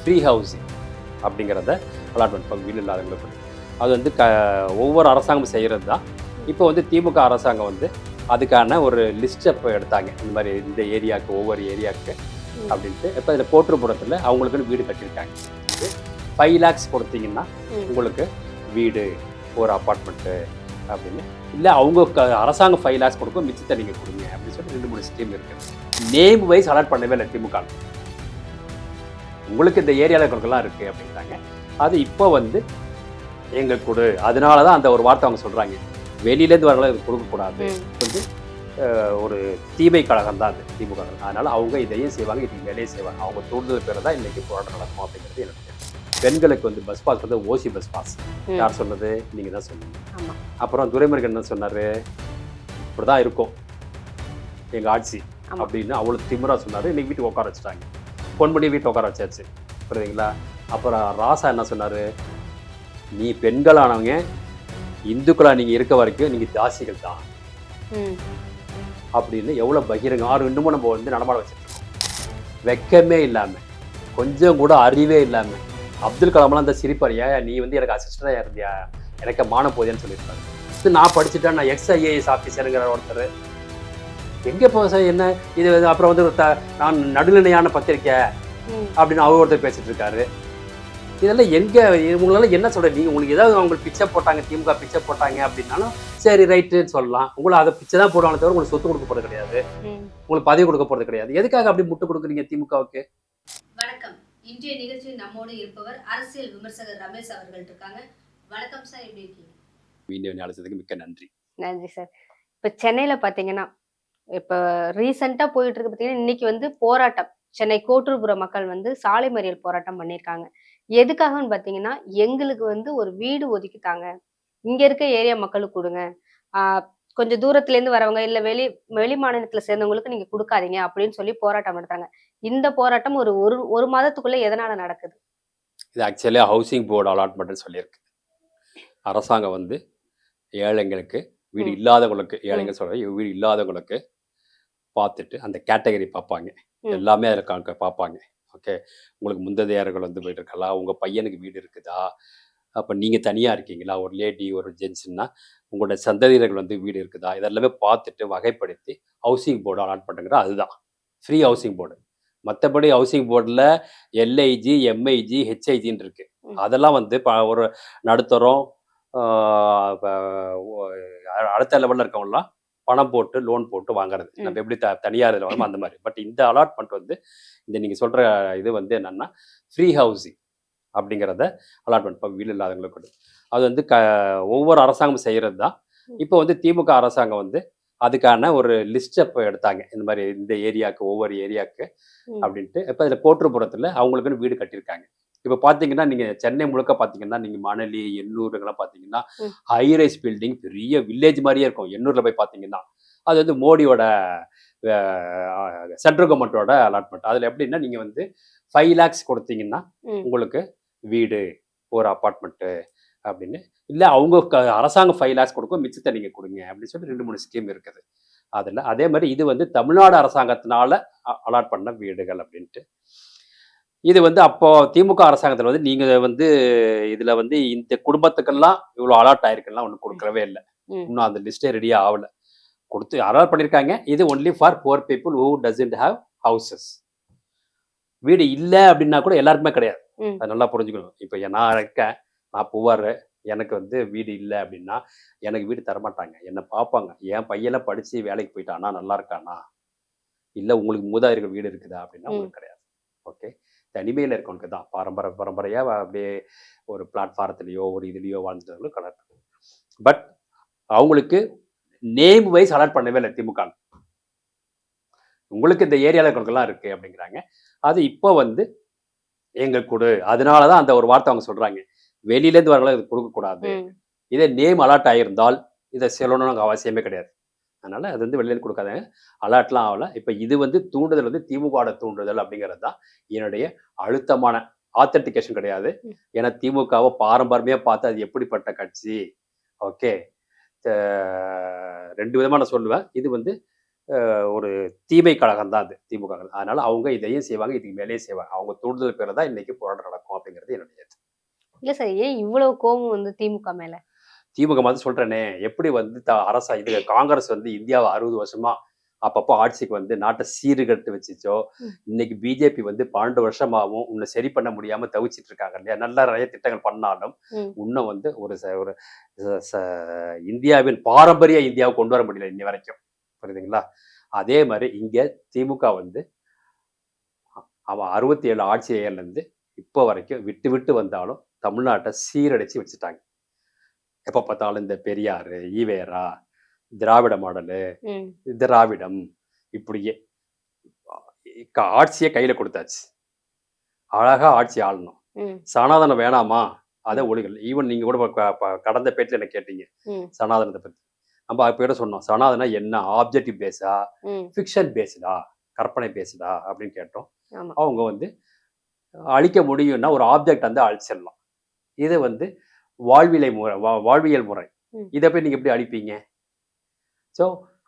Free housing அப்படிங்கிறத allotment பண்ண வீடு இல்லாதவங்களுக்கு. அது வந்து ஒவ்வொரு அரசாங்கமும் செய்கிறது தான். இப்போ வந்து திமுக அரசாங்கம் வந்து அதுக்கான ஒரு லிஸ்ட்டை இப்போ எடுத்தாங்க. இந்த மாதிரி இந்த ஏரியாவுக்கு ஒவ்வொரு ஏரியாவுக்கு அப்படின்ட்டு. இப்போ இதில் கோட்டுப்புறத்தில் அவங்களுக்குன்னு வீடு கட்டியிருக்காங்க. 5 lakhs கொடுத்தீங்கன்னா உங்களுக்கு வீடு, ஒரு அப்பார்ட்மெண்ட்டு அப்படின்னு. இல்லை அவங்க அரசாங்கம் 5 lakhs கொடுக்கும், மிச்சத்தை நீங்கள் கொடுங்க அப்படின்னு சொல்லி 2-3 ஸ்கீம் இருக்குது. நேம் வைஸ் அலாட் பண்ணவே இல்லை திமுக. உங்களுக்கு இந்த ஏரியாவில் கொடுக்கலாம் இருக்குது அப்படிங்கிறாங்க. அது இப்போ வந்து எங்களுக்கு கொடு, அதனால தான் அந்த ஒரு வார்த்தை அவங்க சொல்கிறாங்க. வெளியிலேருந்து வரலாம் இது கொடுக்கக்கூடாது வந்து ஒரு தீமை கழகம் தான் அது திமுக. அதனால் அவங்க இதையும் செய்வாங்க, இதுக்கு மேலேயே செய்வாங்க. அவங்க தூண்டுதல் பேர் தான் இன்றைக்கி போராட்டம் நடக்கும் அப்படிங்கிறது எனக்கு தெரியும். பெண்களுக்கு வந்து பஸ் பாஸ் வந்து ஓசி பஸ் பாஸ். யார் சொன்னது? நீங்கள் தான் சொன்னீங்க. அப்புறம் துரைமுருகன் என்ன சொன்னார்? இப்படி தான் இருக்கும் எங்கள் ஆட்சி அப்படின்னு அவ்வளோ திமுறா சொன்னார். இன்றைக்கி வீட்டுக்கு உட்கார வச்சுட்டாங்க. பொன்முடி வீட்டை உட்கார வச்சாச்சு, புரியுதுங்களா? அப்புறம் ராசா என்ன சொன்னார்? நீ பெண்களானவங்க இந்துக்களா நீங்கள் இருக்க வரைக்கும் நீங்கள் தாசிகள் தான் அப்படின்னு எவ்வளோ பகிரங்க 6 இன்னமும் நம்ம வந்து நடமாட வச்சுருக்கோம். வெக்கமே இல்லாமல், கொஞ்சம் கூட அறிவே இல்லாமல். அப்துல் கலாம்லாம் அந்த சிரிப்பார், ஏன் நீ வந்து எனக்கு அசிஸ்டண்டாக இருந்தியா, எனக்கு மான போதேன்னு சொல்லியிருப்பாரு. இது நான் படிச்சுட்டேன், நான் எக்ஸ்ஐஏஎஸ் ஆஃபீஸருங்கிற ஒருத்தர் எங்கே போ என்ன இது. அப்புறம் வந்து நான் நடுநிலையான பத்திரிக்கை அப்படின்னு அவர் ஒருத்தர் பேசிட்டு இருக்காரு. இதெல்லாம் எங்கே உங்களால் என்ன சொல்ற? நீங்கள் உங்களுக்கு ஏதாவது அவங்களுக்கு பிச்சை போட்டாங்க, திமுக பிச்சை போட்டாங்க அப்படின்னாலும் சரி ரைட்டுன்னு சொல்லலாம். உங்களை அதை பிச்சை தான் போடுவாங்க தவிர உங்களுக்கு சொத்து கொடுக்க போகிறது கிடையாது, உங்களுக்கு பதவி கொடுக்க போகிறது கிடையாது. எதுக்காக அப்படி முட்டு கொடுக்குறீங்க திமுகவுக்கு? வணக்கம். இன்றைய நிகழ்ச்சியில் நம்மோடு இருப்பவர் அரசியல் விமர்சகர் ரமேஷ் அவர்கள் இருக்காங்க. வணக்கம் சார், எப்படி இருக்கீங்க? வீடியோ அழைச்சதுக்கு மிக்க நன்றி. நன்றி சார். இப்போ சென்னையில் பார்த்தீங்கன்னா, இப்போ ரீசெண்டாக போயிட்டு இருக்கு பார்த்தீங்கன்னா, இன்னைக்கு வந்து போராட்டம், சென்னை கோட்டூர்புர மக்கள் வந்து சாலை மறியல் போராட்டம் பண்ணியிருக்காங்க. எதுக்காகன்னு பார்த்தீங்கன்னா, எங்களுக்கு வந்து ஒரு வீடு ஒதுக்கித்தாங்க, இங்க இருக்க ஏரியா மக்களுக்கு கொடுங்க, கொஞ்சம் தூரத்துலேருந்து வரவங்க இல்லை வெளி மாநிலத்தில் சேர்ந்தவங்களுக்கு நீங்க கொடுக்காதீங்க அப்படின்னு சொல்லி போராட்டம் நடத்தாங்க. இந்த போராட்டம் ஒரு மாதத்துக்குள்ள எதனால நடக்குது? இது ஆக்சுவலி ஹவுசிங் போர்டு அலாட்மெண்ட்னு சொல்லியிருக்கு. அரசாங்கம் வந்து ஏழைங்களுக்கு வீடு இல்லாதவங்களுக்கு, ஏழைங்க சொல்ற வீடு இல்லாதவங்களுக்கு பார்த்துட்டு அந்த கேட்டகரி பார்ப்பாங்க, எல்லாமே அதில் பார்ப்பாங்க. ஓகே, உங்களுக்கு முந்ததையார்கள் வந்து போயிட்டு இருக்கலாம், உங்கள் பையனுக்கு வீடு இருக்குதா, அப்போ நீங்கள் தனியாக இருக்கீங்களா, ஒரு லேடி ஒரு ஜென்ட்ஸ்னா உங்களோட சந்ததியர்கள் வந்து வீடு இருக்குதா, இதெல்லாமே பார்த்துட்டு வகைப்படுத்தி ஹவுசிங் போர்டு அலாட் பண்ணுங்கிற அதுதான் ஃப்ரீ ஹவுசிங் போர்டு. மற்றபடி ஹவுசிங் போர்டில் எல்ஐஜி, எம்ஐஜி, ஹெச்ஐஜின்னு இருக்கு. அதெல்லாம் வந்து ஒரு நடுத்தரம் அடுத்த லெவலில் இருக்கவங்கலாம் பணம் போட்டு லோன் போட்டு வாங்குறது. நம்ம எப்படி தனியார் இதில் வரோமோ அந்த மாதிரி. பட் இந்த அலாட்மெண்ட் வந்து இந்த நீங்கள் சொல்கிற இது வந்து என்னென்னா ஃப்ரீ ஹவுசிங் அப்படிங்கிறத அலாட்மெண்ட் இப்போ வீடு இல்லாதவங்களுக்கு. அது வந்து ஒவ்வொரு அரசாங்கமும் செய்கிறது தான். இப்போ வந்து திமுக அரசாங்கம் வந்து அதுக்கான ஒரு லிஸ்ட்டை இப்போ எடுத்தாங்க. இந்த மாதிரி இந்த ஏரியாவுக்கு ஒவ்வொரு ஏரியாவுக்கு அப்படின்ட்டு. இப்போ இதில் கோட்டுப்புறத்தில் அவங்களுக்குன்னு வீடு கட்டியிருக்காங்க. இப்போ பார்த்தீங்கன்னா நீங்கள் சென்னை முழுக்க பார்த்தீங்கன்னா நீங்கள் மணலி, எண்ணூருங்கெல்லாம் பார்த்தீங்கன்னா ஹைரைஸ் பில்டிங் பெரிய வில்லேஜ் மாதிரியே இருக்கும். எண்ணூரில் போய் பார்த்தீங்கன்னா அது வந்து மோடியோட சென்ட்ரல் கவர்மெண்ட்டோட அலாட்மெண்ட். அதில் எப்படின்னா நீங்கள் வந்து 5 lakhs கொடுத்தீங்கன்னா உங்களுக்கு வீடு, ஒரு அப்பார்ட்மெண்ட்டு அப்படின்னு. இல்லை அவங்க அரசாங்கம் 5 lakhs கொடுக்கும், மிச்சத்தை நீங்கள் கொடுங்க அப்படின்னு சொல்லி 2-3 ஸ்கீம் இருக்குது அதில். அதே மாதிரி இது வந்து தமிழ்நாடு அரசாங்கத்தினால அலாட் பண்ண வீடுகள் அப்படின்ட்டு. இது வந்து அப்போ திமுக அரசாங்கத்தில் வந்து நீங்கள் வந்து இதில் வந்து இந்த குடும்பத்துக்கெல்லாம் இவ்வளோ அலாட் ஆயிருக்குலாம் ஒன்றும் கொடுக்கறவே இல்லை. இன்னும் அந்த லிஸ்ட்டே ரெடியாக ஆகலை. கொடுத்து அலாட் பண்ணியிருக்காங்க. இது only for poor people who doesn't have houses. வீடு இல்லை அப்படின்னா கூட எல்லாருக்குமே கிடையாது. அது நல்லா புரிஞ்சுக்கணும். இப்போ நான் இருக்கேன், நான் புவர், எனக்கு வந்து வீடு இல்லை அப்படின்னா எனக்கு வீடு தரமாட்டாங்க. என்னை பார்ப்பாங்க, என் பையெல்லாம் படித்து வேலைக்கு போயிட்டானா, நல்லா இருக்கானா, இல்லை உங்களுக்கு மூதாதையர்கள் வீடு இருக்குதா அப்படின்னா உங்களுக்கு கிடையாது. ஓகே, தனிமையில் இருக்கவனுக்கு தான் பரம்பரையாக அப்படியே ஒரு பிளாட்ஃபாரத்துலேயோ ஒரு இதுலேயோ வாழ்ந்துட்டவங்களும் கலர். பட் அவங்களுக்கு நேம் வைஸ் அலாட் பண்ணவே இல்லை திமுக. உங்களுக்கு இந்த ஏரியாவில் இருக்கவங்களுக்கெல்லாம் இருக்குது அப்படிங்கிறாங்க. அது இப்போ வந்து எங்களுக்கு கொடு, அதனால தான் அந்த ஒரு வார்த்தை அவங்க சொல்கிறாங்க. வெளியிலேருந்து வரலாம் இது கொடுக்கக்கூடாது. இதே நேம் அலாட் ஆகியிருந்தால் இதை சொல்லணும்னு அவசியமே கிடையாது. அதனால் அது வந்து வெளியிலேருந்து கொடுக்காதாங்க, அலாட்லாம் ஆகலை. இப்போ இது வந்து தூண்டுதல் வந்து திமுகவோட தூண்டுதல் அப்படிங்கிறது தான் என்னுடைய அழுத்தமான ஆத்தென்டிகேஷன் கிடையாது. ஏன்னா திமுகவை பாரம்பரியமாக பார்த்து அது எப்படிப்பட்ட கட்சி. ஓகே, 2 விதமாக நான் சொல்லுவேன். இது வந்து ஒரு தீமை கழகம் தான் அது திமுக. அதனால அவங்க இதையும் செய்வாங்க, இதுக்கு மேலேயும் செய்வாங்க. அவங்க தூண்டுதல் பேர்ல தான் இன்னைக்கு போராட்டம் நடக்கும் அப்படிங்கிறது என்னுடைய இல்ல சார், ஏன் இவ்வளவு கோவம் வந்து திமுக மேல? திமுக மாதிரி சொல்றேனே, எப்படி வந்து அரசா இது காங்கிரஸ் வந்து இந்தியாவை 60 வருஷமா அப்பப்போ ஆட்சிக்கு வந்து நாட்டை சீர்கெடுத்து வச்சுச்சோ, ம். இன்னைக்கு பிஜேபி வந்து 12 வருஷமாவும் உன்னை சரி பண்ண முடியாம தவிச்சிட்டு இருக்காங்க இல்லையா? நல்ல நிறைய திட்டங்கள் பண்ணாலும், ம். இன்னும் வந்து ஒரு இந்தியாவின் பாரம்பரிய இந்தியாவை கொண்டு வர முடியல இன்னி வரைக்கும். புரியுதுங்களா? அதே மாதிரி இங்க திமுக வந்து அவன் 67 ஆட்சியிலேருந்து இப்போ வரைக்கும் விட்டு விட்டு வந்தாலும் தமிழ்நாட்டை சீரழிச்சு வச்சுட்டாங்க. எப்ப பார்த்தாலும் இந்த பெரியாரு, ஈவேரா, திராவிட மாடலு, ம். திராவிடம் இப்படியே ஆட்சியை கையில கொடுத்தாச்சு. அழகா ஆட்சி ஆளணும். ம். சனாதனம் வேணாமா? அதை ஒழிகள். ஈவன் நீங்க கூட கடந்த பேட்டில என்ன கேட்டீங்க ம். சனாதனத்தை பத்தி. நம்ம அப்ப சொன்னோம் சனாதனம் என்ன ஆப்ஜெக்டிவ் பேஸா, ம். ஃபிக்ஷன் பேஸ்டா, கற்பனை பேஸ்டா அப்படின்னு கேட்டோம். ஆமா. அவங்க வந்து அழிக்க முடியும்னா ஒரு ஆப்ஜெக்ட் வந்து அழிச்சிடலாம். இது வந்து வாழ்வியல் முறை. ம். இதை போய் நீங்க எப்படி அழிப்பீங்க? ஸோ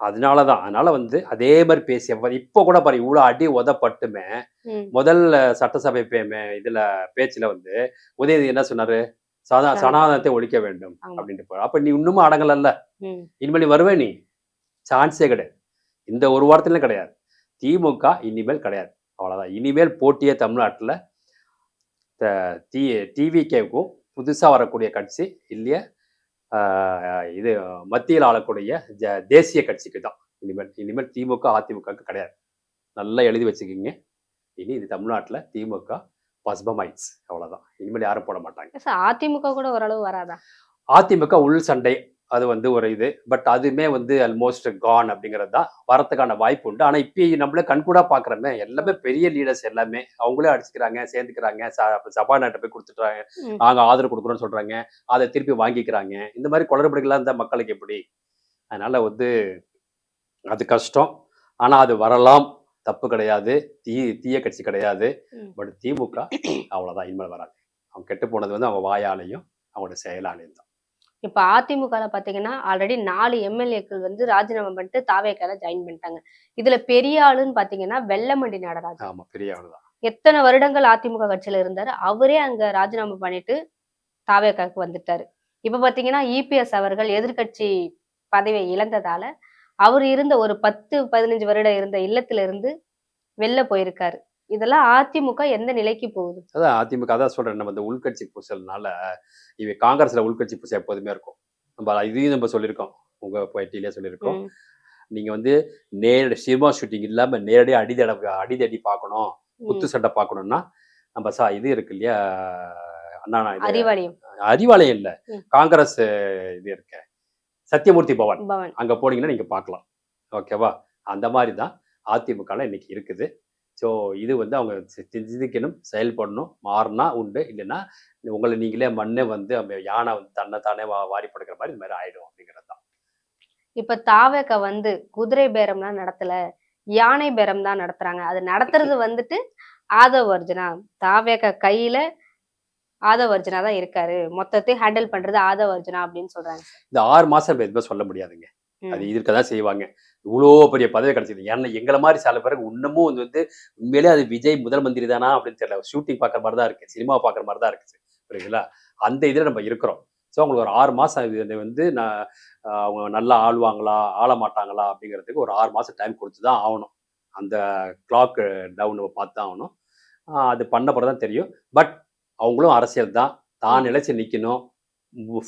அதனால வந்து அதே மாதிரி பேசிய இப்போ கூட பாரு இவ்வளோ அடி உதப்பட்டுமே ம். முதல் சட்டசபை இதுல பேச்சுல வந்து உதயநிதி என்ன சொன்னாரு? சனாதனத்தை ஒழிக்க வேண்டும் ஆமா. அப்படின்ட்டு போற. அப்ப நீ இன்னமும் அடங்கலல்ல. ம். இனிமேல் நீ வருவே நீ? சான்ஸே கிடையாது. இந்த ஒரு வாரத்திலும் கிடையாது. திமுக இனிமேல் கிடையாது. அவ்வளவுதான். இனிமேல் போட்டியே தமிழ்நாட்டுல டிவிகேவுக்கும் புதுசா வரக்கூடிய கட்சி இல்லையா இது மத்தியில் ஆளக்கூடிய தேசிய கட்சிக்கு தான் இனிமேல் திமுக அதிமுகவுக்கு கிடையாது. நல்லா எழுதி வச்சுக்கிங்க. இனி இது தமிழ்நாட்டுல திமுக பஸ்பமாயிடுச்சு. அவ்வளவுதான். இனிமேல் யாரும் போட மாட்டாங்க. சார், அதிமுக கூட ஓரளவு வராதா? அதிமுக உள் சண்டை அது வந்து ஒரு இது. பட் அதுமே வந்து ஆல்மோஸ்ட் கான் அப்படிங்கிறது தான். வரத்துக்கான வாய்ப்பு உண்டு. ஆனா இப்பயும் நம்மளே கண்கூடா பாக்குறோமே எல்லாமே பெரிய லீடர்ஸ் எல்லாமே அவங்களே அடிச்சுக்கிறாங்க, சேர்ந்துக்கிறாங்க, சபாநாயகர்ட்ட போய் கொடுத்துட்டாங்க, ம். நாங்க ஆதரவு கொடுக்குறோம்னு சொல்றாங்க, அதை திருப்பி வாங்கிக்கிறாங்க. இந்த மாதிரி குளறுபடிகள்லாம் இருந்தா மக்களுக்கு எப்படி? அதனால வந்து அது கஷ்டம். ஆனா அது வரலாம். தப்பு கிடையாது. தீய கட்சி கிடையாது. ம். பட் திமுக அவ்வளவுதான். இனிமேல் வராது. அவங்க கெட்டு போனது வந்து அவங்க வாயாலையும் அவங்களோட செயலாலையும் தான். இப்ப அதிமுகல பாத்தீங்கன்னா ஆல்ரெடி 4 எம்எல்ஏக்கள் வந்து ராஜினாமா பண்ணிட்டு தாவேக்கால ஜாயின் பண்ணிட்டாங்க. இதுல பெரிய ஆளுன்னு பாத்தீங்கன்னா வெல்லமண்டி நடராஜன். ஆமா, பெரிய ஆளுதான். எத்தனை வருடங்கள் அதிமுக கட்சியில இருந்தாரு. அவரே அங்க ராஜினாமா பண்ணிட்டு தாவேக்காக்கு வந்துட்டாரு. இப்ப பாத்தீங்கன்னா இபிஎஸ் அவர்கள் எதிர்க்கட்சி பதவியை இழந்ததால அவர் இருந்த ஒரு 10, 15 வருடம் இருந்த இல்லத்துல இருந்து வெளில போயிருக்காரு. இதெல்லாம் அதிமுக எந்த நிலைக்கு போகுது? அதான் அதிமுக அதான் சொல்றேன். நம்ம இந்த உள்கட்சி பூசல்னால காங்கிரஸ்ல உள்கட்சி பூசல் எப்போதுமே இருக்கும். நம்ம இதையும் நம்ம சொல்லியிருக்கோம். உங்க பேட்டியிலே சொல்லியிருக்கோம். ம். நீங்க வந்து நேரடி சினிமா ஷூட்டிங் இல்லாம நேரடியா அடிதடி பார்க்கணும், குத்து ம். சண்டை பார்க்கணும்னா நம்ம இது இருக்கு இல்லையா? அண்ணா இது அறிவாலயம். அறிவாலயம் இல்ல. ம். காங்கிரஸ் இது இருக்கு. சத்தியமூர்த்தி பவன். பவன். அங்க போனீங்கன்னா நீங்க பார்க்கலாம். ஓகேவா? அந்த மாதிரி தான் அதிமுகல இன்னைக்கு இருக்குது. ஸோ இது வந்து அவங்க சிந்திக்கணும், செயல்படணும். மாறினா உண்டு. இல்லைன்னா உங்களை நீங்களே மண்ணே வந்து யானை வந்து தன்னைத்தானே வாரி படுக்கிற மாதிரி இந்த மாதிரி ஆயிடும் அப்படிங்கிறது தான். இப்ப தாவேக்கா வந்து குதிரை பேரம்லாம் நடத்தல, யானை பேரம் தான் நடத்துறாங்க. அது நடத்துறது வந்துட்டு ஆதவ் அர்ஜுனா. தாவேக்கா கையில ஆதவ் அர்ஜுனா தான் இருக்காரு. மொத்தத்தையும் ஹேண்டில் பண்றது ஆதவ் அர்ஜுனா அப்படின்னு சொல்றாங்க. இந்த 6 மாசம் எதுவுமே சொல்ல முடியாதுங்க. அது ம். இருக்கதான் செய்வாங்க. இவ்வளோ பெரிய பதவி கிடைச்சது. ஏன்னா எங்களை மாதிரி சில பேருக்கு இன்னமும் வந்து உண்மையிலே அது விஜய் முதல் மந்திரி தானா அப்படின்னு தெரியல. ஷூட்டிங் பார்க்குற மாதிரி தான் இருக்கு. சினிமா பார்க்குற மாதிரி தான் இருக்குது. புரியுதுங்களா? அந்த இதில் நம்ம இருக்கிறோம். ஸோ அவங்களுக்கு ஒரு 6 மாசம் இது வந்து அவங்க நல்லா ஆளுவாங்களா, ஆள மாட்டாங்களா அப்படிங்கிறதுக்கு ஒரு 6 மாசம் டைம் கொடுத்து தான் ஆகணும். அந்த கிளாக் டவுன் பார்த்து தான் ஆகணும். அது பண்ண பிறகு தான் தெரியும். பட் அவங்களும் அரசியல் தான். தான் நிலைச்சு நிற்கணும்.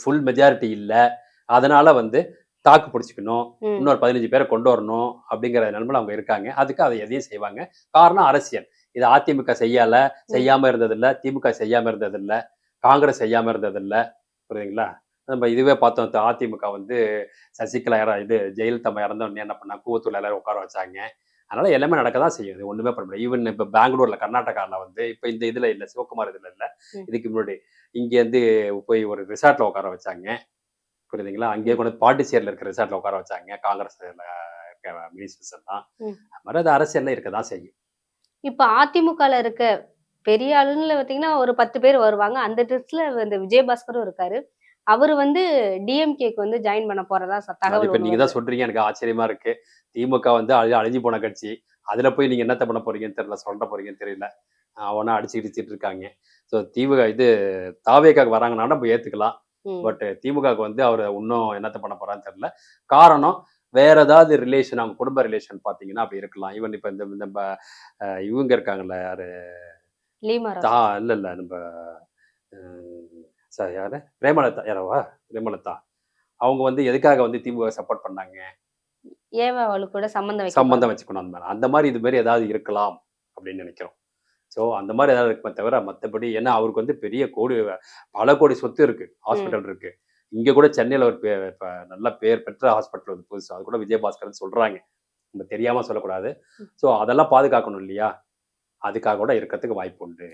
ஃபுல் மெஜாரிட்டி இல்லை. அதனால வந்து தாக்கு பிடிச்சிக்கணும், ம். இன்னொரு 15 பேரை கொண்டு வரணும் அப்படிங்கிற நிலைமையில அவங்க இருக்காங்க. அதுக்கு அதை எதையும் செய்வாங்க. காரணம் அரசியல். இது அதிமுக செய்யாம இருந்ததில்ல, திமுக செய்யாம இருந்ததில்ல, காங்கிரஸ் செய்யாம இருந்ததில்ல. புரியுதுங்களா? நம்ம இதுவே பார்த்தோம். அதிமுக வந்து சசிகலா ஜெயலலிதா இறந்தோடனே என்ன பண்ணாங்க? கூவத்தூர்ல எல்லாரும் உட்கார வச்சாங்க. அதனால எல்லாமே நடக்க தான் செய்யும். இது ஒண்ணுமே பண்ண முடியாது. ஈவன் இப்போ பெங்களூர்ல, கர்நாடகாவில் வந்து இப்போ இந்த இதுல இல்லை, சிவகுமார் இதுல இல்லை. ம். இதுக்கு முன்னாடி இங்கேருந்து போய் ஒரு ரிசார்ட்ல உட்கார வச்சாங்க. புரியுதுங்களா? அங்கேயே கொண்டு பாண்டிச்சேரியில் இருக்கிற ரிசார்ட்ல உட்கார வச்சாங்க. காங்கிரஸ் இருக்க மினிஸ்டர்ஸ் எல்லாம். ம். அது மாதிரி அது அரசியல்ல இருக்க தான் செய்யும். இப்ப அதிமுகல இருக்க பெரிய ஆளுன்னு பாத்தீங்கன்னா ஒரு 10 பேர் வருவாங்க. அந்த லிஸ்ட்ல இந்த விஜயபாஸ்கரும் இருக்காரு. அவரு வந்து டிஎம்கேக்கு வந்து ஜாயின் பண்ண போறதா அது தகவல் இப்ப ஒண்ணு நீங்க வருது. தான் சொல்றீங்க, எனக்கு ஆச்சரியமா இருக்கு. திமுக வந்து அழிஞ்சு போன கட்சி. அதுல போய் நீங்க என்னத்த பண்ண போறீங்கன்னு தெரியல, சொல்ல போறீங்கன்னு தெரியல. அவனா அடிச்சு இடிச்சிட்டு இருக்காங்க. ஸோ இது தாவேக்காக்கு வராங்கன்னா நம்ம ஏத்துக்கலாம். ம். பட் திமுகவுக்கு வந்து அவர் இன்னும் என்னத்த பண்ண போறான்னு தெரியல. காரணம் வேற ஏதாவது ரிலேஷன், அவங்க குடும்ப ரிலேஷன் பார்த்தீங்கன்னா அப்படி இருக்கலாம். ஈவன் இப்ப இந்த நம்ம இவங்க இருக்காங்கல்ல, யாரு லீமா தா ராஜா. இல்ல நம்ம யாரு பிரேமலதா, யாரவா பிரேமலதா, அவங்க வந்து எதுக்காக வந்து திமுக சப்போர்ட் பண்ணாங்க? ஏன் அவளு கூட சம்மந்தம் வைக்க சம்பந்தம் போறாங்க. வச்சுக்கணும். அந்த மாதிரி இது மாதிரி ஏதாவது இருக்கலாம் அப்படின்னு நினைக்கிறோம். ஸோ அந்த மாதிரி ஏதாவது இருக்குமே தவிர மற்றபடி, ஏன்னா அவருக்கு வந்து பெரிய பல கோடி சொத்து இருக்கு, ம். ஹாஸ்பிட்டல் இருக்கு. இங்க கூட சென்னையில ஒரு இப்ப நல்ல பேர் பெற்ற ஹாஸ்பிட்டல் வந்து புதுசு, அது கூட விஜயபாஸ்கர்னு சொல்றாங்க. நம்ம தெரியாம சொல்லக்கூடாது. ஸோ அதெல்லாம் பாதுகாக்கணும் இல்லையா? அதுக்காக கூட இருக்கிறதுக்கு வாய்ப்பு உண்டு.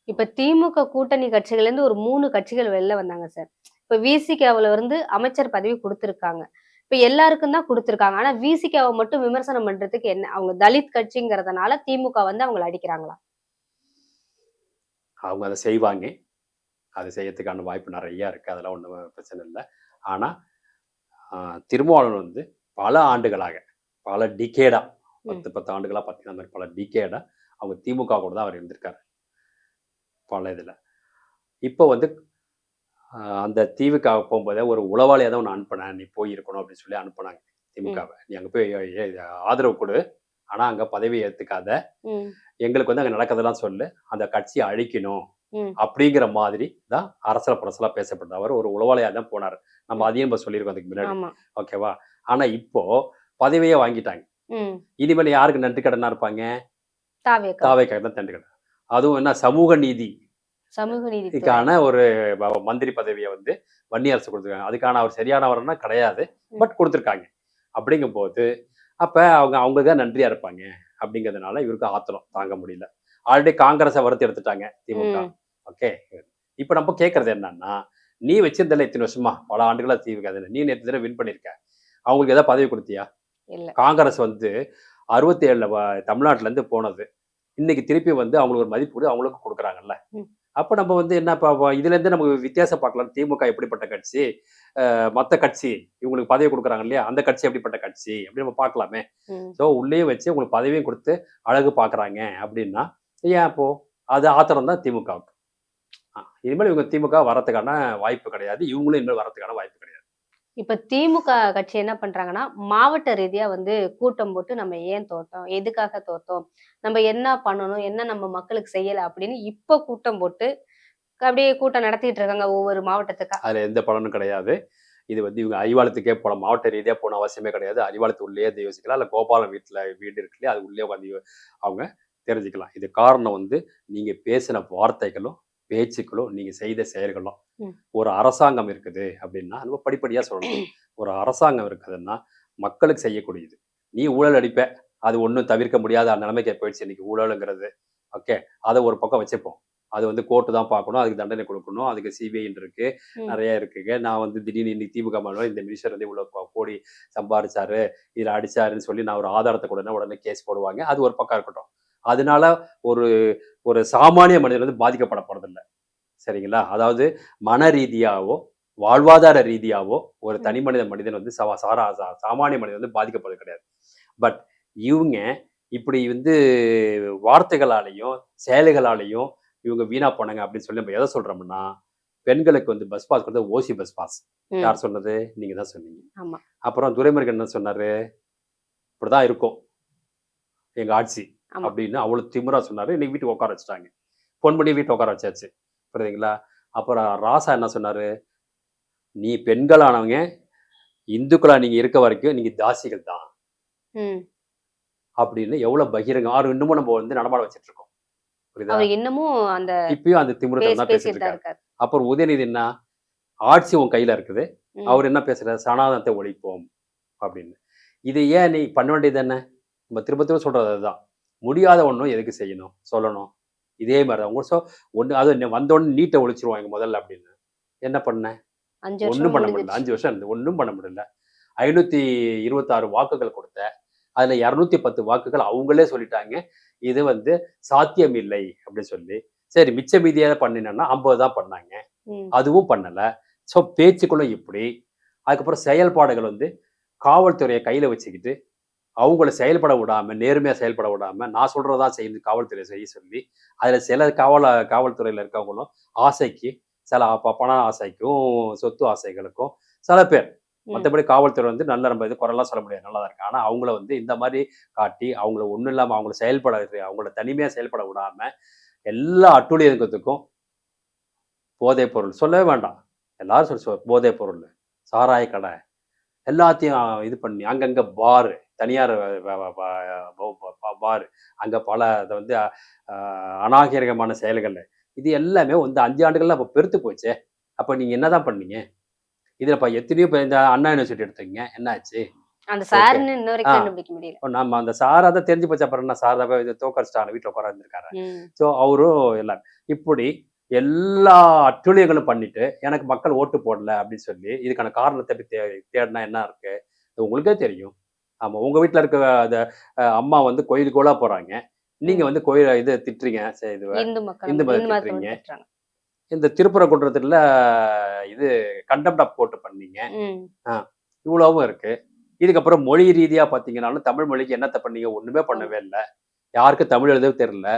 இப்ப திமுக கூட்டணி கட்சிகள்ல இருந்து ஒரு 3 கட்சிகள் வெளில வந்தாங்க சார். இப்ப விசிகாவுல இருந்து அமைச்சர் பதவி குடுத்திருக்காங்க. இப்ப எல்லாருக்கும் தான் குடுத்திருக்காங்க. ஆனா விசிகாவ மட்டும் விமர்சனம் பண்றதுக்கு என்ன? அவங்க தலித் கட்சிங்கிறதுனால திமுக வந்து அவங்கள அடிக்கிறாங்களா? அவங்க அதை செய்வாங்க. அது செய்யறதுக்கான வாய்ப்பு நிறைய இருக்கு. அதெல்லாம் ஒன்றும் பிரச்சனை இல்லை. ஆனா திருமாவளவன் வந்து பல ஆண்டுகளாக, பல டிகேடா, ம். 10 ஆண்டுகளா பார்த்தீங்கன்னா, அந்த மாதிரி பல டிகேடா அவங்க திமுக கூட தான் அவர் இருந்திருக்காரு. பல இதுல. இப்போ வந்து அந்த தீவுக்காக போகும்போதே ஒரு உளவாளியா தான் உன்னை அனுப்புனேன். நீ போய் இருக்கணும் அப்படின்னு சொல்லி அனுப்புனாங்க திமுகவ. நீ அங்க போய் ஆதரவு கொடு. ஆனா அங்க பதவியை ஏத்துக்காத. ம். எங்களுக்கு வந்து அங்க நடக்கிறதெல்லாம் சொல்லு. அந்த கட்சியை அழிக்கணும். ம். அப்படிங்கிற மாதிரி தான் அரசல புரசலா பேசப்பட்டது. அவர் ஒரு உளவாளியா தான் போனாரு. நம்ம அதையும் நம்ம சொல்லியிருக்கோம் அதுக்கு முன்னாடி. ஆமா. ஓகேவா? ஆனா இப்போ பதவியே வாங்கிட்டாங்க. ம். இனிமேல் யாருக்கு நன்றி கடனா இருப்பாங்க? தாவேக்கா. தாவேக்காக்கு தான் நன்றி கடன். அதுவும் என்ன சமூக நீதி சமூக நீதித்துறை. இதுக்கான ஒரு மந்திரி பதவியை வந்து வன்னி அரசு கொடுத்துருக்காங்க. அதுக்கான அவர் சரியானவர்னா கிடையாது. பட் கொடுத்துருக்காங்க. அப்படிங்கும்போது அப்ப அவங்க தான் நன்றியா இருப்பாங்க. அப்படிங்கிறதுனால இவருக்கு ஆத்திரம் தாங்க முடியல. ஆல்ரெடி காங்கிரஸை வறுத்து எடுத்துட்டாங்க திமுக. ம். ஓகே. இப்ப நம்ம கேட்கறது என்னன்னா, நீ வச்சிருந்தல இத்தனை வருஷமா பல ஆண்டுகளா திமுக, நீ நேற்று தடவை வின் பண்ணிருக்க. அவங்களுக்கு ஏதாவது பதவி கொடுத்தியா? இல்ல. காங்கிரஸ் வந்து 67ல தமிழ்நாட்டுல இருந்து போனது. இன்னைக்கு திருப்பி வந்து அவங்களுக்கு ஒரு மதிப்பு கூட அவங்களுக்கு கொடுக்குறாங்கல்ல. ம். அப்ப நம்ம வந்து என்ன இதுல இருந்து நமக்கு வித்தியாசம் பார்க்கலாம். திமுக எப்படிப்பட்ட கட்சி, மத்த கட்சி இவங்களுக்கு பதவி கொடுக்குறாங்க இல்லையா, அந்த கட்சி எப்படிப்பட்ட கட்சி அப்படி நம்ம பார்க்கலாமே. ம். ஸோ உள்ளே வச்சு உங்களுக்கு பதவியும் கொடுத்து அழகு பார்க்குறாங்க அப்படின்னா, ஏன் அப்போ அது ஆத்திரம் தான் திமுகவுக்கு. இனிமேல் இவங்க திமுக வரதுக்கான வாய்ப்பு கிடையாது. இவங்களும் இனிமேல் வரதுக்கான வாய்ப்பு கிடையாது. இப்ப திமுக கட்சி என்ன பண்றாங்கன்னா, மாவட்ட ரீதியா வந்து கூட்டம் போட்டு நம்ம ஏன் தோத்தோம்? எதுக்காக தோத்தோம்? நம்ம என்ன பண்ணணும்? என்ன நம்ம மக்களுக்கு செய்யல? அப்படின்னு இப்ப கூட்டம் போட்டு அப்படியே கூட்டம் நடத்திட்டு இருக்காங்க ஒவ்வொரு மாவட்டத்துக்கா. அதுல எந்த பலனும் கிடையாது. இது வந்து இவங்க அறிவாலயத்துக்கே போலாம். மாவட்ட ரீதியா போன அவசியமே கிடையாது. அறிவாலயத்து உள்ளேயே யோசிக்கலாம். இல்ல கோபாலம் வீடு இருக்கு இல்லையா, அது உள்ளே உட்காந்து அவங்க தெரிஞ்சுக்கலாம். இது காரணம் வந்து நீங்க பேசின வார்த்தைகளும், பேச்சுக்களும், நீங்க செய்த செயல்களும். ம். ஒரு அரசாங்கம் இருக்குது அப்படின்னா நம்ம படிப்படியா சொல்லணும். ஒரு அரசாங்கம் இருக்குதுன்னா மக்களுக்கு செய்யக்கூடியது. நீ ஊழல் அடிப்ப, அது ஒண்ணும் தவிர்க்க முடியாத நிலைமைக்கு போயிடுச்சு இன்னைக்கு ஊழலுங்கிறது. ஓகே. அதை ஒரு பக்கம் வச்சுப்போம். அது வந்து கோர்ட்டு தான் பார்க்கணும். அதுக்கு தண்டனை கொடுக்கணும். அதுக்கு சிபிஐன்னு இருக்கு. ம். நிறைய இருக்குங்க. நான் வந்து திடீர்னு இன்னைக்கு திமுக மேல இந்த மினிஸ்டர் வந்து இவ்வளவு கோடி சம்பாரிச்சாரு, இதுல அடிச்சாருன்னு சொல்லி நான் ஒரு ஆதாரத்தை கொடுத்தேன்னா உடனே கேஸ் போடுவாங்க. அது ஒரு பக்கம் இருக்கட்டும். அதனால ஒரு ஒரு சாமானிய மனிதர் வந்து பாதிக்கப்பட போறதில்ல. சரிங்களா? அதாவது மன ரீதியாவோ, வாழ்வாதார ரீதியாவோ ஒரு தனி மனிதன் வந்து சாமானிய மனிதன் வந்து பாதிக்கப்படுறது கிடையாது. பட் இவங்க இப்படி வந்து வார்த்தைகளாலையும், செயல்களாலையும் இவங்க வீணா போனாங்க அப்படின்னு சொல்லி நம்ம எதை சொல்றோம்னா, பெண்களுக்கு வந்து பஸ் பாஸ் கொடுத்தது ஓசி பஸ் பாஸ். ம். யார் சொன்னது? நீங்க தான் சொன்னீங்க. ஆமா. அப்புறம் துரைமுருகன் என்ன சொன்னாரு? இப்படிதான் இருக்கும் எங்க ஆட்சி ஆமா. அப்படின்னு அவ்வளவு திமிரா சொன்னாரு. இன்னைக்கு வீட்டுக்கு உட்கார வச்சுட்டாங்க. ஃபோன் பண்ணி வீட்டுல உட்கார வச்சாச்சு. புரியுதுங்களா? அப்புறம் ராசா என்ன சொன்னாரு? நீ பெண்களானவங்க இந்துக்களா நீங்க இருக்க வரைக்கும் நீங்க தாசிகள் தான் ம். அப்படின்னு எவ்வளவு பகிரங்க இன்னமும் நம்ம வந்து நடமாட வச்சிட்டு இருக்கோம். புரியுதா? அவர் இன்னமும் அந்த இப்பயும் அந்த திமிரத்தனம் தான் பேசிட்டு பேசிட்டு தான் இருக்காரு. இருக்காரு. அப்புறம் உதயநிதி என்ன, ஆட்சி உன் கையில இருக்குது. ம். அவர் என்ன பேசுறாரு? சனாதனத்தை ஒழிப்போம் அப்படின்னு. இது ஏன் நீ பண்ண வேண்டியது என்ன? நம்ம திரும்ப திரும்ப சொல்றது அதுதான். முடியாத ஒண்ணும் எதுக்கு செய்யணும்? சொல்லணும். இதே மாதிரிதான் ஒண்ணு அது வந்தோடனே நீட்டை ஒழிச்சிருவாங்க முதல்ல அப்படின்னு. என்ன பண்ண? 5 ஒண்ணும் வருஷம் பண்ண முடியல. முடிஞ்சிருச்சு. 5 வருஷம் இருந்து ஒண்ணும் பண்ண முடியல. 526 வாக்குகள் கொடுத்த. அதுல 210 வாக்குகள் அவங்களே சொல்லிட்டாங்க. இது வந்து சாத்தியம் இல்லை அப்படின்னு சொல்லி. சரி மிச்ச மீதியா பண்ணினா 50 தான் பண்ணாங்க. ம். அதுவும் பண்ணல. ஸோ பேச்சுக்களும் இப்படி. அதுக்கப்புறம் செயல்பாடுகள் வந்து காவல்துறையை கையில் வச்சுக்கிட்டு அவங்கள செயல்பட விடாமல், நேர்மையாக செயல்பட விடாமல், நான் சொல்கிறதா செய்யுது காவல்துறை செய்ய சொல்லி, அதில் சில காவல்துறையில் இருக்கவங்களும் ஆசைக்கு, சில பண ஆசைக்கும், சொத்து ஆசைகளுக்கும் சில பேர், மற்றபடி காவல்துறை வந்து நல்ல நம்ம இது குறைலாம் சொல்ல முடியாது, நல்லா தான் இருக்கு. ஆனால் அவங்கள வந்து இந்த மாதிரி காட்டி அவங்கள ஒன்றும் இல்லாமல் அவங்கள தனிமையாக செயல்பட விடாமல் எல்லா அட்டூழியத்துக்கும் போதைப் பொருள் சொல்லவே வேண்டாம். எல்லாரும் போதைப் பொருள், சாராய கடை எல்லாத்தையும் இது பண்ணி அங்கங்கே பாரு, தனியார் பாரு, அங்கே பல அதை வந்து அநாகரிகமான செயல்கள், இது எல்லாமே வந்து 5 ஆண்டுகள்ல அப்போ பெருத்து போச்சே. அப்போ நீங்கள் என்னதான் பண்ணீங்க? இதில் இப்போ எத்தனையோ பேர் இந்த அண்ணா யூனிவர்சிட்டி எடுத்துக்கங்க, என்ன ஆச்சு? அந்த சார்னு இன்ன வரைக்கும் கண்டுபிடிக்க முடியல. நம்ம அந்த சாரா தான் தெரிஞ்சு போச்சு. அப்புறம் என்ன சார் தான் இது தோக்கடிச்சிட்டாங்க, வீட்டில் உட்கார இருந்திருக்காரு. ஸோ அவரும் எல்லாம் இப்படி எல்லா அட்டூழியங்களும் பண்ணிட்டு எனக்கு மக்கள் ஓட்டு போடல அப்படின்னு சொல்லி இதுக்கான காரணத்தை தேடினா என்ன இருக்கு உங்களுக்கே தெரியும். ஆமா, உங்க வீட்டுல இருக்க அந்த அம்மா வந்து கோயிலுக்கோலா போறாங்க, நீங்க வந்து கோயில் இது திட்டுறீங்க, இந்து மதத்தை மதத்தை திட்டுறீங்க. திட்டுறாங்க. இந்த திருப்பரங்குன்றத்துல இது கண்டெம்ட் ஆஃப் கோர்ட் பண்ணீங்க. இவ்வளவும் இருக்கு. இதுக்கப்புறம் மொழி ரீதியா பாத்தீங்கன்னாலும் தமிழ் மொழிக்கு என்னத்த பண்ணீங்க? ஒண்ணுமே பண்ணவே இல்லை. யாருக்கும் தமிழ் எழுதவே தெரியல.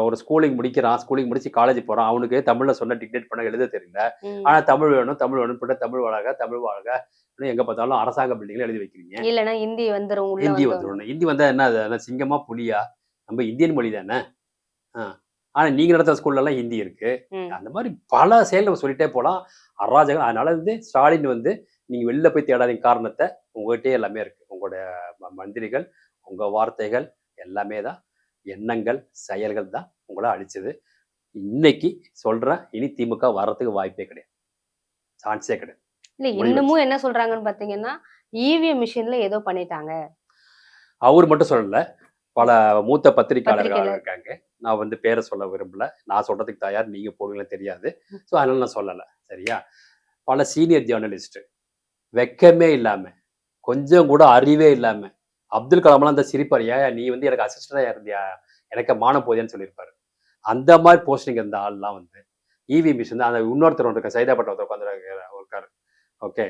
ஒரு ஸ்கூலிங் முடிக்கிறான், ஸ்கூலிங் முடிச்சு காலேஜ் போறான், அவனுக்கு தமிழ்ல சொன்ன டிக்டேட் பண்ண எழுத தெரியல. ஆனா தமிழ் வேணும் தமிழ் வேணும் போட்டு தமிழ் வாழ்க எங்க பார்த்தாலும் அரசாங்க பில்டிங்ல எழுதி வைக்கிறீங்க. இல்லைன்னா ஹிந்தி வந்துரும். ஹிந்தி வந்துடும். ஹிந்தி வந்தா என்ன சிங்கமா புலியா? நம்ம இந்தியன் மொழி தானே. ஆனா நீங்க நடத்துற ஸ்கூல்ல எல்லாம் ஹிந்தி இருக்கு. அந்த மாதிரி பல செயல் நம்ம சொல்லிட்டே போலாம், அராஜகம். அதனால வந்து ஸ்டாலின் வந்து நீங்க வெளில போய் தேடாதீங்க, காரணத்தை உங்ககிட்டே எல்லாமே இருக்கு. உங்களுடைய மந்திரிகள், உங்க வார்த்தைகள் எல்லாமே தான், எண்ணங்கள் செயல்கள் தான் உங்களை அழிச்சது. இன்னைக்கு சொல்றேன், இனி திமுக வர்றதுக்கு வாய்ப்பே கிடையாது, சான்ஸே கிடையாது. இல்ல இன்னமும் என்ன சொல்றாங்கன்னு பாத்தீங்கன்னா இவிஎம் மிஷின்ல ஏதோ பண்ணிட்டாங்க. அவர் மட்டும் சொல்லல, பல மூத்த பத்திரிகையாளர்கள் இருக்காங்க. நான் வந்து பேரை சொல்ல விரும்பல, நான் சொல்றதுக்கு தயார், நீங்க போடுவீங்களா தெரியாது. ஸோ அதனால நான் சொல்லலை, சரியா? பல சீனியர் ஜேர்னலிஸ்ட் வெக்கமே இல்லாம, கொஞ்சம் கூட அறிவே இல்லாம, அப்துல் கலாம்லாம் அந்த சிரிப்பார், ஏன் நீ வந்து எனக்கு அசிஸ்டண்டா இருந்தியா, எனக்கு மானம் போதியான்னு சொல்லியிருப்பாரு. அந்த மாதிரி போஸ்டிங் இருந்த ஆள்லாம் வந்து இவி மிஷின் தான். அந்த இன்னொருத்தர் இருக்க சைதாப்பட்ட ஒருத்தர் உட்காந்துருக்காரு. ஓகே,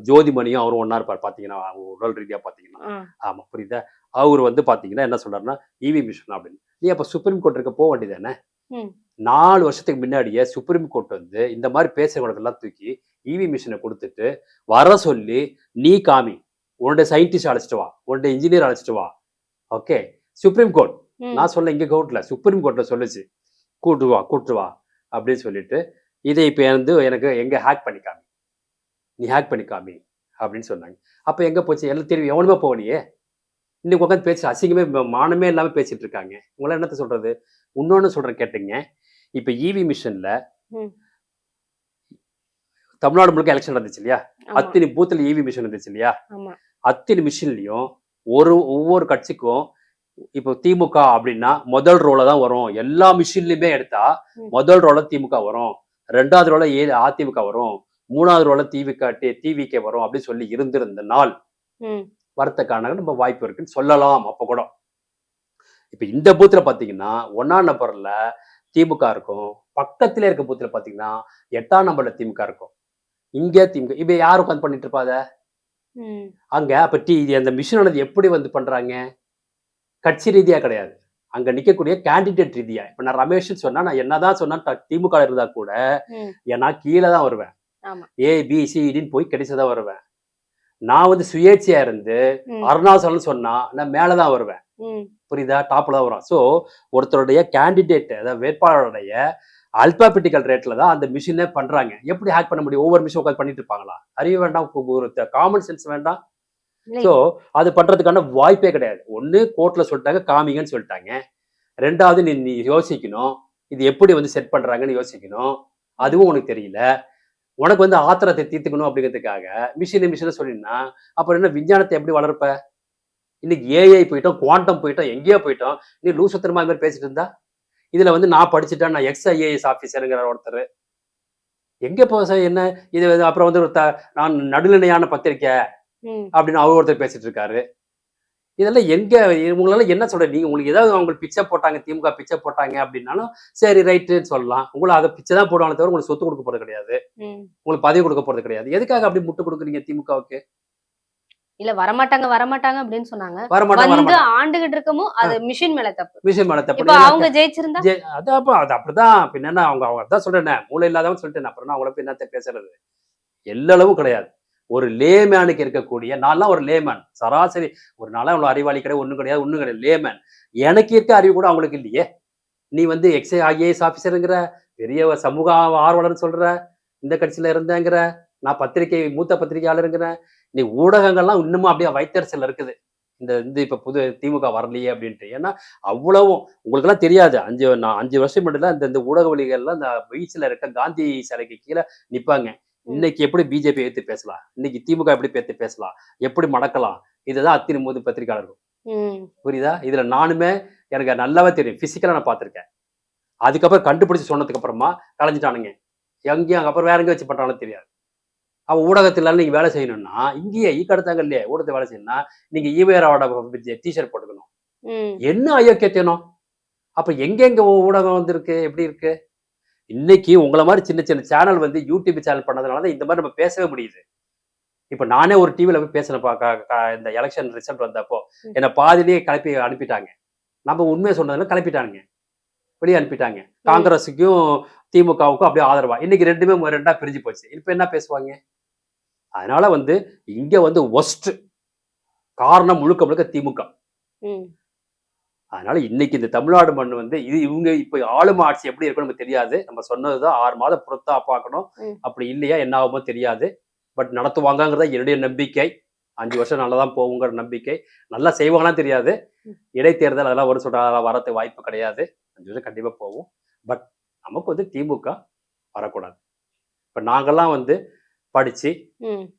ஜோதிமணியும் அவரும் ஒன்னா இருப்பார் பாத்தீங்கன்னா, உடல் ரீதியா பாத்தீங்கன்னா. ஆமா, புரியுதா? அவர் வந்து பாத்தீங்கன்னா என்ன சொல்றாருன்னா இவி மிஷன் அப்படின்னு. நீ அப்ப சுப்ரீம் கோர்ட் இருக்க போக வேண்டியதானே? 4 வருஷத்துக்கு முன்னாடியே சுப்ரீம் கோர்ட் வந்து இந்த மாதிரி பேசுறவங்களெல்லாம் தூக்கி இவி மிஷினை கொடுத்துட்டு வர சொல்லி, நீ காமி, உன்னுடைய சயின்டிஸ்ட் அழைச்சிட்டு வா, உன்னுடைய இன்ஜினியர் அழைச்சிட்டு வா. ஓகே, சுப்ரீம் கோர்ட், நான் சொல்ல இங்க கோர்ட்ல, சுப்ரீம் கோர்ட்ல சொல்லுச்சு, கூட்டு வா அப்படின்னு சொல்லிட்டு, இதை இப்ப வந்து எனக்கு எங்க ஹேக் பண்ணிக்காமி, நீ ஹேக் பண்ணிக்காமி அப்படின்னு சொன்னாங்க. அப்ப எங்க போச்சு? எல்லாம் தெரியும், எவனுமே போகலையே. இன்னைக்கு உட்காந்து பேச்சு அசிங்கமே மானமே இல்லாம பேசிட்டு இருக்காங்க. உங்களால என்னத்த சொல்றது? இன்னொன்னு சொல்றேன் கேட்டுங்க. இப்ப இவி மிஷன்ல தமிழ்நாடு முழுக்க எலெக்ஷன் நடந்துச்சு இல்லையா? அத்தனை பூத்துல இவி மிஷின் இருந்துச்சு இல்லையா? அத்தனை மிஷின்லயும் ஒவ்வொரு கட்சிக்கும் இப்போ திமுக அப்படின்னா முதல் ரோல தான் வரும். எல்லா மிஷின்லயுமே எடுத்தா முதல் ரோல திமுக வரும், 2வது ரோல அதிமுக வரும், 3வது ரோல டிவிகே வரும் அப்படின்னு சொல்லி இருந்திருந்த நாள் வரத்துக்கான நம்ம வாய்ப்பு இருக்குன்னு சொல்லலாம். அப்ப கூட இப்ப இந்த பூத்துல பாத்தீங்கன்னா 1ஆம் நம்பர்ல திமுக இருக்கும், பக்கத்துல இருக்க பூத்துல பாத்தீங்கன்னா 8ஆம் நம்பர்ல திமுக இருக்கும். இங்க திமுக இப்ப யாரு உட்காந்து பண்ணிட்டு இருப்பாத அங்க? அப்ப அந்த மிஷின் எப்படி வந்து பண்றாங்க? கட்சி ரீதியா கிடையாது, அங்க நிக்கக்கூடிய கேண்டிடேட் ரீதியா. இப்ப நான் ரமேஷ் சொன்னா, நான் என்னதான் சொன்னா திமுக இருந்தா கூட ஏன்னா கீழே தான் வருவேன், ABCDன்னு போய் கிடைச்சதான் வருவேன். நான் வந்து சுயேட்சையா இருந்து அருணாச்சலம் சொன்னா நான் மேலதான் வருவேன், புரியுதா? டாப்ல தான் வரும். ஸோ ஒருத்தருடைய கேண்டிடேட், அதாவது வேட்பாளருடைய அல்பாபெட்டிக்கல் ரேட்ல தான் அந்த மிஷினே பண்றாங்க. எப்படி ஹேக் பண்ண முடியும்? ஒவ்வொரு மிஷின் உட்காந்து பண்ணிட்டு இருப்பாங்களா? அறிவு வேண்டாம், ஒரு காமன் சென்ஸ் வேண்டாம். ஸோ அது பண்றதுக்கான வாய்ப்பே கிடையாது. ஒண்ணு கோர்ட்ல சொல்லிட்டாங்க, காமிங்கன்னு சொல்லிட்டாங்க. 2வது நீ யோசிக்கணும், இது எப்படி வந்து செட் பண்றாங்கன்னு யோசிக்கணும். அதுவும் உனக்கு தெரியல. உனக்கு வந்து ஆத்திரத்தை தீர்த்துக்கணும் அப்படிங்கிறதுக்காக மிஷினை சொல்லினா அப்புறம் என்ன விஞ்ஞானத்தை எப்படி வளர்ப்ப? இன்னைக்கு ஏஐ போயிட்டோம், குவாண்டம் போயிட்டோம், எங்கேயோ போயிட்டோம். நீ லூசத்தனமா மாதிரி பேசிட்டு இருந்தா, இதுல வந்து நான் படிச்சுட்டேன், நான் XIAS ஆபீசருங்கிற ஒருத்தர் எங்க போ என்ன இது? அப்புறம் வந்து நான் நடுநிலையான பத்திரிக்கை அப்படின்னு அவர் ஒருத்தர் பேசிட்டு இருக்காரு. இதெல்லாம் எங்க இவங்களால என்ன சொல்ற நீங்க உங்களுக்கு ஏதாவது அவங்களுக்கு பிச்சை போட்டாங்க திமுக பிச்சை போட்டாங்க அப்படின்னாலும் சரி ரைட்டுன்னு சொல்லலாம். உங்களை அதை பிச்சை தான் போடுவாங்க தவிர உங்களுக்கு சொத்து கொடுக்க போறது கிடையாது, உங்களுக்கு பதவி கொடுக்க போறது கிடையாது. எதுக்காக அப்படி முட்டு கொடுக்குறீங்க திமுகவுக்கு? இல்ல வரமாட்டாங்க அப்படின்னு சொன்னாங்க. வரமாட்டாங்க வந்து வரமாட்டாங்க ஆண்டுகிட்டு இருக்கமோ அது மிஷின் மேல தப்பு. விஷயம் மேல தப்பு. இப்ப அவங்க ஜெயிச்சிருந்தா அதான் அப்ப அது அப்படிதான். பின்ன என்ன அவங்க அவங்க அதான் சொல்றேன், மூளை இல்லாதவன்னு சொல்லிட்டேன். அப்புறம் அவங்கள போய் என்னத்த பேசுறது? எல்லளவும் கிடையாது. ஒரு லேமேனுக்கு இருக்கக்கூடிய நான்லாம் ஒரு லேமேன், சராசரி ஒரு நாளா அவ்வளவு அறிவாளி கிடையாது, ஒண்ணும் கிடையாது, ஒண்ணும் கிடையாது, லேமேன். எனக்கு இருக்க அறிவு கூட அவங்களுக்கு இல்லையே. நீ வந்து ஐஏஎஸ் ஆபீசருங்கிற, பெரிய சமூக ஆர்வலர்னு சொல்ற, இந்த கட்சியில இருந்தேங்கிற, நான் மூத்த பத்திரிகையாளருங்கிறேன். நீ ஊடகங்கள்லாம் இன்னமும் அப்படியே வைத்தறிச்சல் இருக்குது. இந்த இந்த இப்ப புது திமுக வரலையே அப்படின்ட்டு. ஏன்னா அவ்வளவும் உங்களுக்கு எல்லாம் தெரியாது. 5 வருஷம் முன்னாடி இந்த ஊடகவியல்கள்லாம் இந்த பீச்ல இருக்க காந்தி சிலைக்கு கீழே நிப்பாங்க. இன்னைக்கு எப்படி பிஜேபி எடுத்து பேசலாம், இன்னைக்கு திமுக எப்படி பேத்து பேசலாம், எப்படி மடக்கலாம், இதுதான் அத்தினி மூது பத்திரிகையாளர்கள். புரியுதா? இதுல நானுமே எனக்கு நல்லாவே தெரியும், பிசிக்கலா நான் பார்த்திருக்கேன். அதுக்கப்புறம் கண்டுபிடிச்சு சொன்னதுக்கு அப்புறமா கலைஞ்சிட்டானுங்க. எங்கேயும் அப்புறம் வேற எங்க வச்சு பண்றாலும் தெரியாது. அவன் ஊடகத்துல நீங்க வேலை செய்யணும்னா இங்கேயே ஈக்கடுத்தாங்கல்லையே ஊடகத்தை வேலை செய்யணும்னா நீங்க ஈவேராவோட டிஷர்ட் போட்டுக்கணும். என்ன அயோக்கியத்தேனும்? அப்ப எங்கெங்க ஊடகம் வந்திருக்கு, எப்படி இருக்கு? இன்னைக்கு உங்களை மாதிரி சின்ன சின்ன சேனல் வந்து யூடியூப் சேனல் பண்ணதுனாலதான் இந்த மாதிரி நம்ம பேசவே முடியுது. இப்ப நானே ஒரு டிவில போய் பேசினப்பா இந்த எலெக்ஷன் ரிசல்ட் வந்தப்போ என்னை பாதிலேயே கிளப்பி அனுப்பிட்டாங்க. நம்ம உண்மையை சொன்னதுல கிளப்பிட்டானுங்க, வெளியே அனுப்பிட்டாங்க. காங்கிரஸுக்கும் திமுகவுக்கும் அப்படியே ஆதரவா. இன்னைக்கு ரெண்டுமே ரெண்டா பிரிஞ்சு போச்சு. இப்ப என்ன பேசுவாங்க? அதனால வந்து இங்க வந்து ஒஸ்ட் காரணம் முழுக்க முழுக்க திமுக. அதனால இன்னைக்கு இந்த தமிழ்நாடு மண் வந்து இது இவங்க இப்ப ஆளும் ஆட்சி எப்படி இருக்கும் நமக்கு தெரியாது. நம்ம சொன்னதுதான் 6 மாதம் பொறுத்தா பார்க்கணும். அப்படி இல்லையா என்ன ஆகுமோ தெரியாது. பட் நடத்துவாங்கங்கிறத என்னுடைய நம்பிக்கை. 5 வருஷம் நல்லதான் போகுங்கிற நம்பிக்கை. நல்லா செய்வாங்கன்னா தெரியாது. இடைத்தேர்தல் அதெல்லாம் ஒரு சொல்ற வரது வாய்ப்பு கிடையாது. 5 வருஷம் கண்டிப்பா போகும். பட் நமக்கு வந்து திமுக வரக்கூடாது. இப்ப நாங்கெல்லாம் வந்து படிச்சு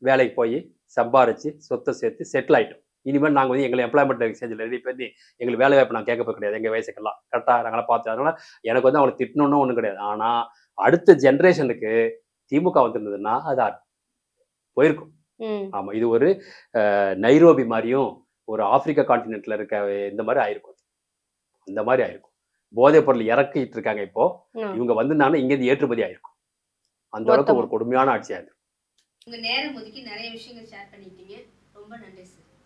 வேலைக்கு போய் சம்பாரிச்சு சொத்தை சேர்த்து செட்டில் ஆயிட்டோம். இனிமேல் நாங்கள் வந்து எங்களை எம்ப்ளாய்மெண்ட் எக்ஸ்சேஞ்சில் ரெடி பண்ணி எங்களுக்கு வேலை வாய்ப்பு நாங்கள் கேட்க போய் கிடையாது. எங்கள் வயசுக்கெல்லாம் கரெக்டாக நாங்களாம் பார்த்து. அதனால எனக்கு வந்து அவங்களை திட்டணும்னு ஒன்றும் கிடையாது. ஆனால் அடுத்த ஜென்ரேஷனுக்கு திமுக வந்துருந்ததுன்னா அது போயிருக்கும். ஆமாம், இது ஒரு நைரோபி மாதிரியும் ஒரு ஆப்பிரிக்கா கான்டினென்ட்ல இருக்க இந்த மாதிரி ஆயிருக்கும். அந்த மாதிரி ஆயிருக்கும். போதைப் பொருள் இறக்கிட்டு இருக்காங்க இப்போ. இவங்க வந்திருந்தாங்கன்னா இங்கேருந்து ஏற்றுமதி ஆயிருக்கும். அந்த அளவுக்கு ஒரு கொடுமையான ஆட்சியா இருக்கு. உங்க நேரம் ஒதுக்கி நிறைய விஷயங்கள் ஷேர் பண்ணிட்டீங்க. ரொம்ப நன்றி சார்.